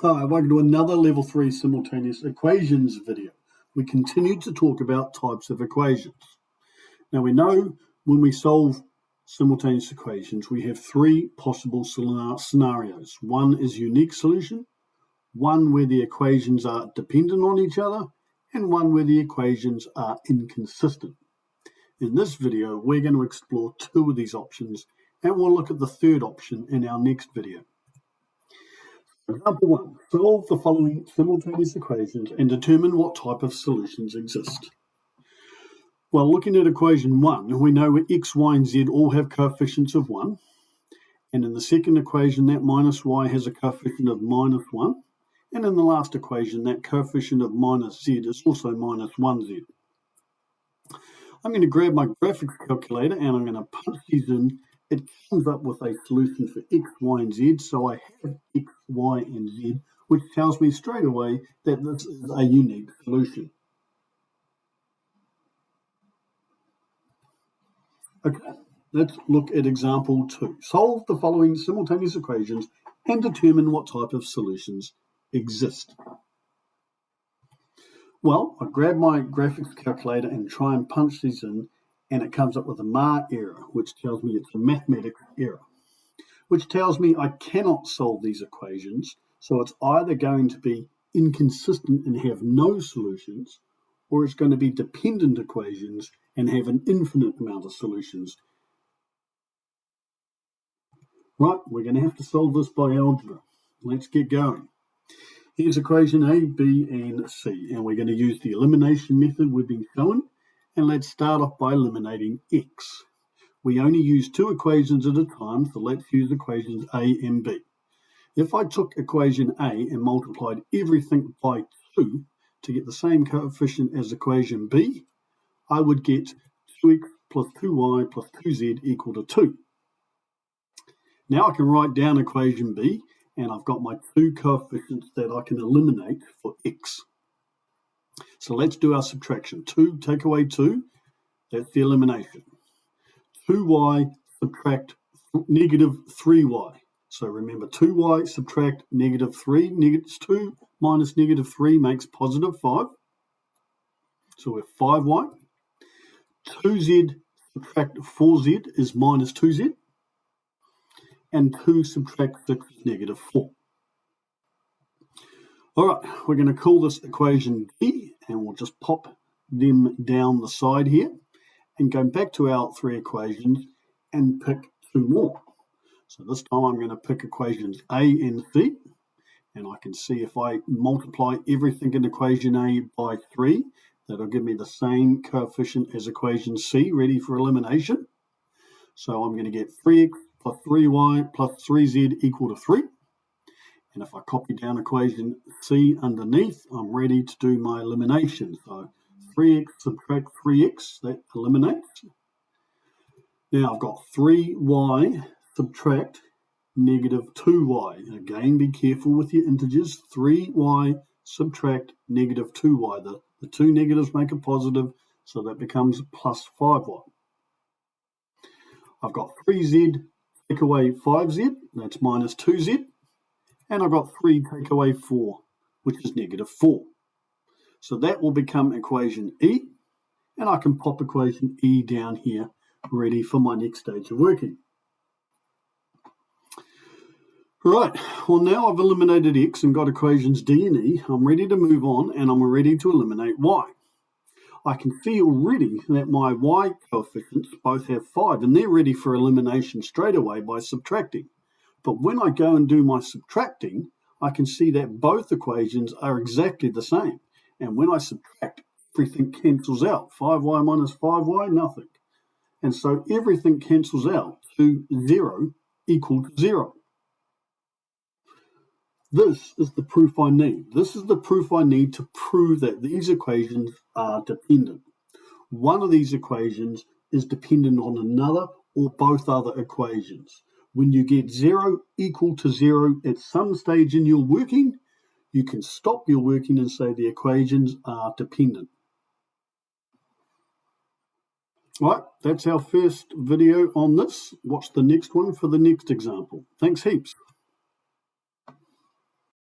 Hi, welcome to another Level 3 Simultaneous Equations video. We continue to talk about types of equations. Now we know when we solve simultaneous equations, we have three possible scenarios. One is unique solution, one where the equations are dependent on each other, and one where the equations are inconsistent. In this video, we're going to explore two of these options, and we'll look at the third option in our next video. Example 1. Solve the following simultaneous equations and determine what type of solutions exist. Well, looking at equation 1, we know x, y, and z all have coefficients of 1. And in the second equation, that minus y has a coefficient of minus 1. And in the last equation, that coefficient of minus z is also minus 1z. I'm going to grab my graphics calculator and I'm going to punch these in. It comes up with a solution for x, y, and z. So I have x, y, and z, which tells me straight away that this is a unique solution. Okay, let's look at example 2. Solve the following simultaneous equations and determine what type of solutions exist. Well, I grab my graphics calculator and try and punch these in, and it comes up with a MAR error, which tells me it's a mathematics error, which tells me I cannot solve these equations. So it's either going to be inconsistent and have no solutions, or it's going to be dependent equations and have an infinite amount of solutions. Right, we're going to have to solve this by algebra. Let's get going. Here's equation A, B, and C, and we're going to use the elimination method we've been shown. And let's start off by eliminating x. We only use two equations at a time, so let's use equations A and B. If I took equation A and multiplied everything by 2 to get the same coefficient as equation B, I would get 2x plus 2y plus 2z equal to 2. Now I can write down equation B, and I've got my two coefficients that I can eliminate for x. So let's do our subtraction. 2 take away 2, that's the elimination. 2y subtract negative 3y. So remember, 2y subtract negative 3. Negative 2 minus negative 3 makes positive 5. So we're 5y. 2z subtract 4z is minus 2z. And 2 subtract 6 is negative 4. All right, we're going to call this equation D, and we'll just pop them down the side here and go back to our three equations and pick two more. So this time I'm going to pick equations A and C, and I can see if I multiply everything in equation A by 3, that'll give me the same coefficient as equation C, ready for elimination. So I'm going to get 3x plus 3y plus 3z equal to 3. And if I copy down equation C underneath, I'm ready to do my elimination. So 3x subtract 3x, that eliminates. Now I've got 3y subtract negative 2y. Again, be careful with your integers. 3y subtract negative 2y. The two negatives make a positive, so that becomes plus 5y. I've got 3z take away 5z, that's minus 2z. And I've got 3 take away 4, which is negative 4. So that will become equation E, and I can pop equation E down here, ready for my next stage of working. Right, well now I've eliminated X and got equations D and E, I'm ready to move on, and I'm ready to eliminate Y. I can see already that my Y coefficients both have 5, and they're ready for elimination straight away by subtracting. But when I go and do my subtracting, I can see that both equations are exactly the same. And when I subtract, everything cancels out. 5y minus 5y, nothing. And so everything cancels out to 0 equal to 0. This is the proof I need. This is the proof I need to prove that these equations are dependent. One of these equations is dependent on another or both other equations. When you get 0 equal to 0 at some stage in your working, you can stop your working and say the equations are dependent. Right, that's our first video on this. Watch the next one for the next example. Thanks heaps.